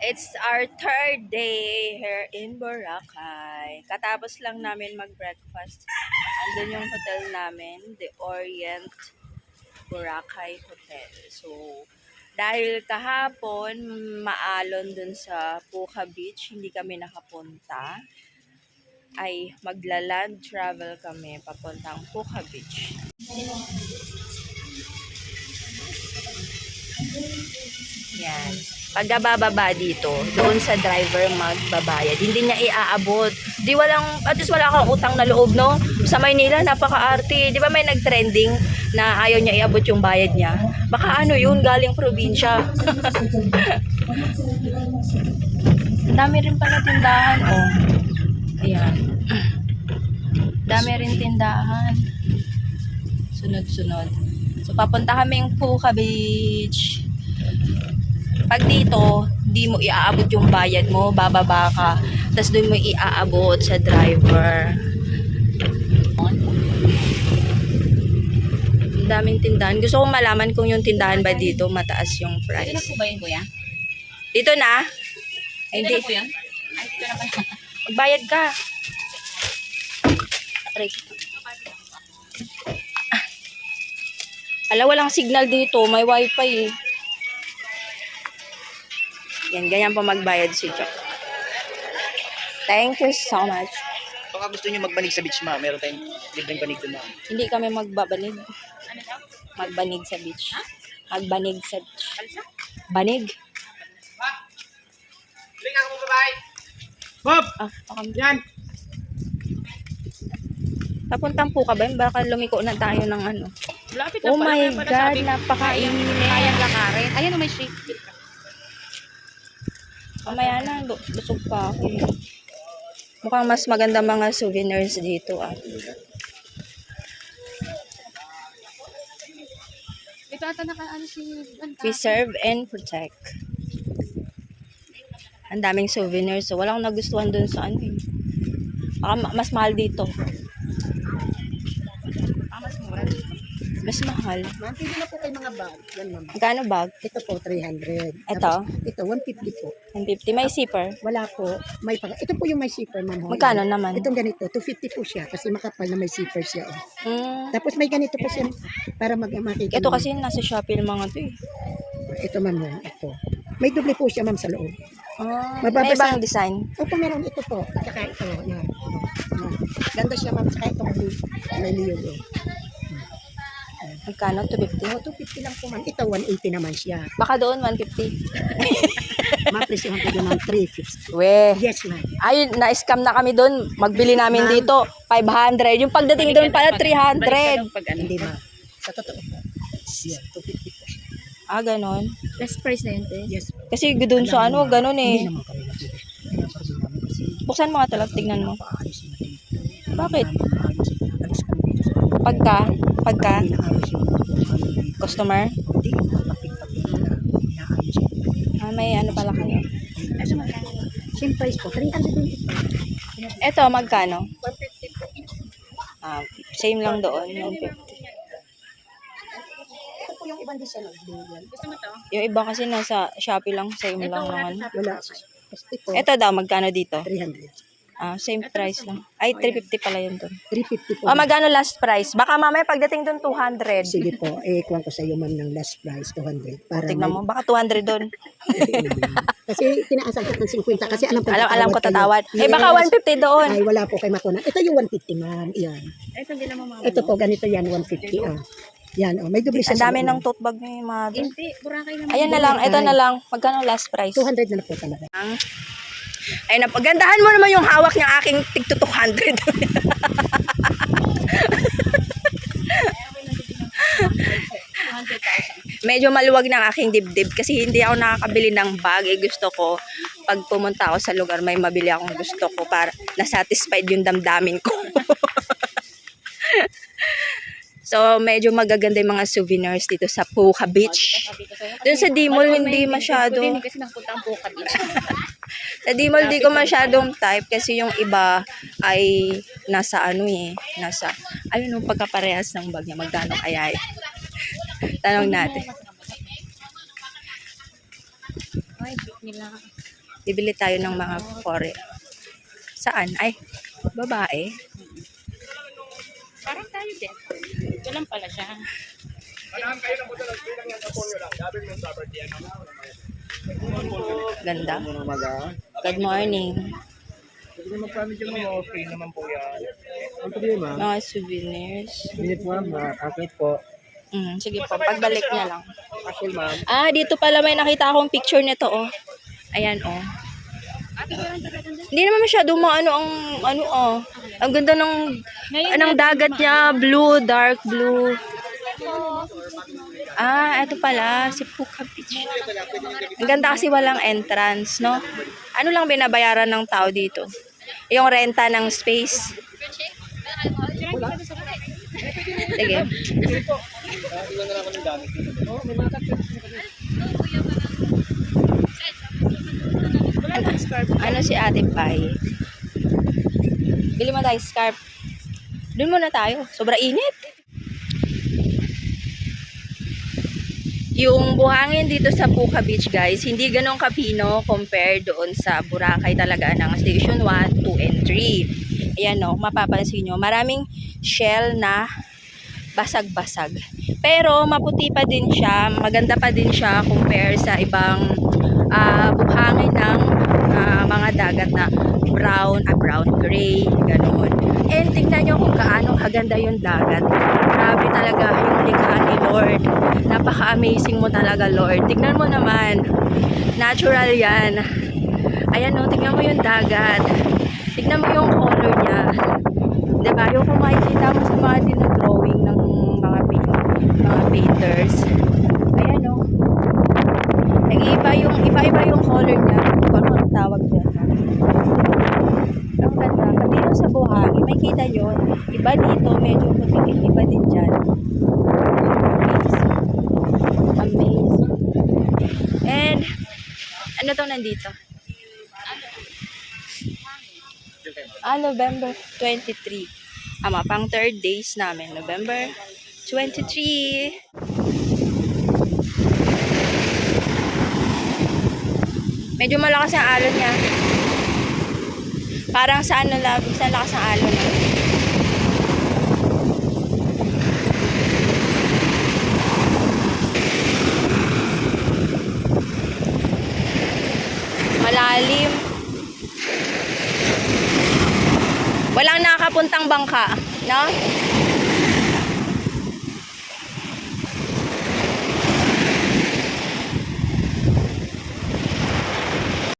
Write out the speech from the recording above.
It's our third day here in Boracay. Katapos lang namin mag-breakfast. Andun yung hotel namin, the Orient Boracay Hotel. So, dahil kahapon, maalon dun sa Puka Beach, hindi kami nakapunta, ay magla-land travel kami papuntang Puka Beach. Yan. Pagka bababa dito, doon sa driver magbabayad. Hindi niya iaabot. At least wala kang utang na loob, no? Sa Maynila, napaka-arte. Di ba may nag-trending na ayaw niya iabot yung bayad niya? Baka ano yun, galing probinsya. Ang dami rin pala tindahan, oh. Ayan. Dami rin tindahan. Sunod-sunod. So, papunta kaming Puka Beach. Pag dito, di mo iaabot yung bayad mo, bababa ka, tapos doon mo iaabot sa driver. Ang daming tindahan. Gusto kong malaman kung yung tindahan ba dito mataas yung price. Dito na po ba yun, kuya? Dito na? Ay, Dito hindi. na po yan? Ay, dito na pa. Magbayad ka. Aray. Ala, walang signal dito. May wifi eh. Yan, ganyan pa magbayad si Jack. Thank you so much. Baka gusto niyo magbanig sa beach, ma'am. Meron tayong libreng banig doon, ma'am. Hindi kami magbabanig. Magbanig sa beach. Magbanig sa beach. Banig. Ling ako babae. Bob! Yan! Papuntang po ka ba? Baka lumiko na tayo ng ano. Lapit Oh my God, napakainit. Kayang lakarin. Ayan, may street. Mamaya na, busog pa ako. Mukhang mas maganda mga souvenirs dito ah. Ito ata naka-ano si... Preserve and protect. Ang daming souvenirs. So, walang nagustuhan dun sa ano eh. Baka mas mahal dito. Mas mura. Mas mahal. Ma'am, pili na po kayo mga bag. Yan, ma'am. Magkano bag? Ito po, 300. Ito? Tapos, ito, 150 po. 150. May zipper. Wala po. May pag ito po yung may zipper, ma'am. Magkano naman? Itong ganito, 250 po siya. Kasi makapal na may zipper siya. Oh. Mm. Tapos may ganito po siya para makita. Ito mo. kasi nasa Shopee ng mga to eh. Ito, ma'am. Yan. Ito. May doble po siya, ma'am, sa loob. Ah, Mababasa. may ibang design. Opo, meron ito po. At saka ito. Yan. Yan. Ganda siya, ma'am. Saka itong blue. May liyog. Oh. Magkano? 250? Oh, 250 lang po, ma'am. Ito, 180 naman siya. Baka doon 150. Mapresyohan ko doon ng 350. Weh. Yes, ma'am. Ay, na-scam na kami doon. Magbili namin Ma'am. dito, 500. Yung pagdating doon pala, 300. Pag ano. Hindi, ma'am. Sa totoo po. Yan, 250 po siya. Ah, ganon. Best price na yun, te. Yes. Kasi doon sa ano, ganon Hindi eh. naman kami nagbibigay. Kaya parang namin kasi Buksan mo nga talag, tignan mo. paayos na dito. Bakit? Paayos. Alis kami dito sa Pagka, inaayos yung customer, hindi napapit-papit na inaayos yung may ano pala kayo. Kasi magkano? Same price po. 320 po. Eto, magkano? 150 po. Ah, same lang doon, yung 50. Ito po yung ibang design of Bluegill. Gusto mo to? Yung iba kasi nasa Shopee lang, same lang naman. Wala. Kasi po, Eto daw, magkano dito? 300. Ah, same price lang. Ay, 350 pala yun doon. 350 po. Ah, magkano last price? Baka mamaya pagdating doon, 200. Sige po. Kuha ko sa iyo, ma'am, ng last price, 200. Para Tignan mo, baka 200 doon. Kasi tinaasal ko ng 50 kasi alam Alam ko kayo. tatawad. Eh, Yes. baka 150 doon. Ay, wala po kay Matuna. Ito yung 150, ma'am. Yan. Ito, hindi naman mga Ito po, ganito yan, 150. Oh. Yan, oh. May doble siya Ang sa dami loob. ng tote bag ni mother. Hindi, Boracay naman. Ayan na lang, ito na lang. Magkano last price? 200 na po talaga. Ay, napagandahan mo naman yung hawak ng aking tig 200. Medyo maluwag ng aking dibdib kasi hindi ako nakakabili ng bag. Eh, gusto ko, pag pumunta ako sa lugar, may mabili akong gusto ko para na-satisfied yung damdamin ko. So, medyo magaganda yung mga souvenirs dito sa Puka Beach. Doon sa Dimol, hindi masyado. Kasi napunta ang Puka Beach. Sa Dimol, di ko masyadong type kasi yung iba ay nasa ano eh. Nasa, ayun yung pagkaparehas ng bag niya. Magkano kaya eh? Tanong natin. nila. Bibili tayo ng mga kore. Saan? Ay, babae. Parang tayo din. Ito lang pala siya. Ganda. Good morning. Pwede mag-promise yung mga free naman po yan. Ang ma'am? Mga souvenirs. Minute ma'am, akit po. Sige po, pagbalik niya lang. Actual ma'am. Ah, dito pala may nakita akong picture nito, oh. Ayan, oh. Hindi naman masyadong oh. Ang ganda ng dagat niya, blue, dark blue. Ah, ito pala, si Puka Beach. Ang ganda kasi walang entrance, no? Ano lang binabayaran ng tao dito? Yung renta ng space. Sige. Ano si Ate Pai? Bili mo tayo scarf. Doon muna tayo. Sobra init. Yung buhangin dito sa Puka Beach, guys, hindi ganun kapino compare doon sa Boracay talaga ng Station 1, 2, and 3. Ayan, no, mapapansin nyo, maraming shell na basag-basag. Pero maputi pa din siya, maganda pa din siya compare sa ibang buhangin ng mga dagat na brown gray, ganun. And tingnan nyo kung gaano kaganda yung dagat. Grabe talaga yung likha ni Lord. Napaka-amazing mo talaga, Lord. Tingnan mo naman. Natural yan. Ayan, no, tingnan mo yung dagat. Tingnan mo yung color niya. Diba? Yung kung makikita mo sa mga dinodrawing ng mga painters. Ayan, no. Iba-iba yung color niya. Kung ano tawag dyan. Ang ganda. Pati yung sa buhangin, may kita yun. Iba dito, medyo puti. Iba din dyan. Amazing. And, ano tong nandito? November 23. Pang 3rd days namin. November 23. Medyo malakas ang alon niya. Parang sa lakas ang alon niya. Malalim. Walang nakapuntang bangka, no?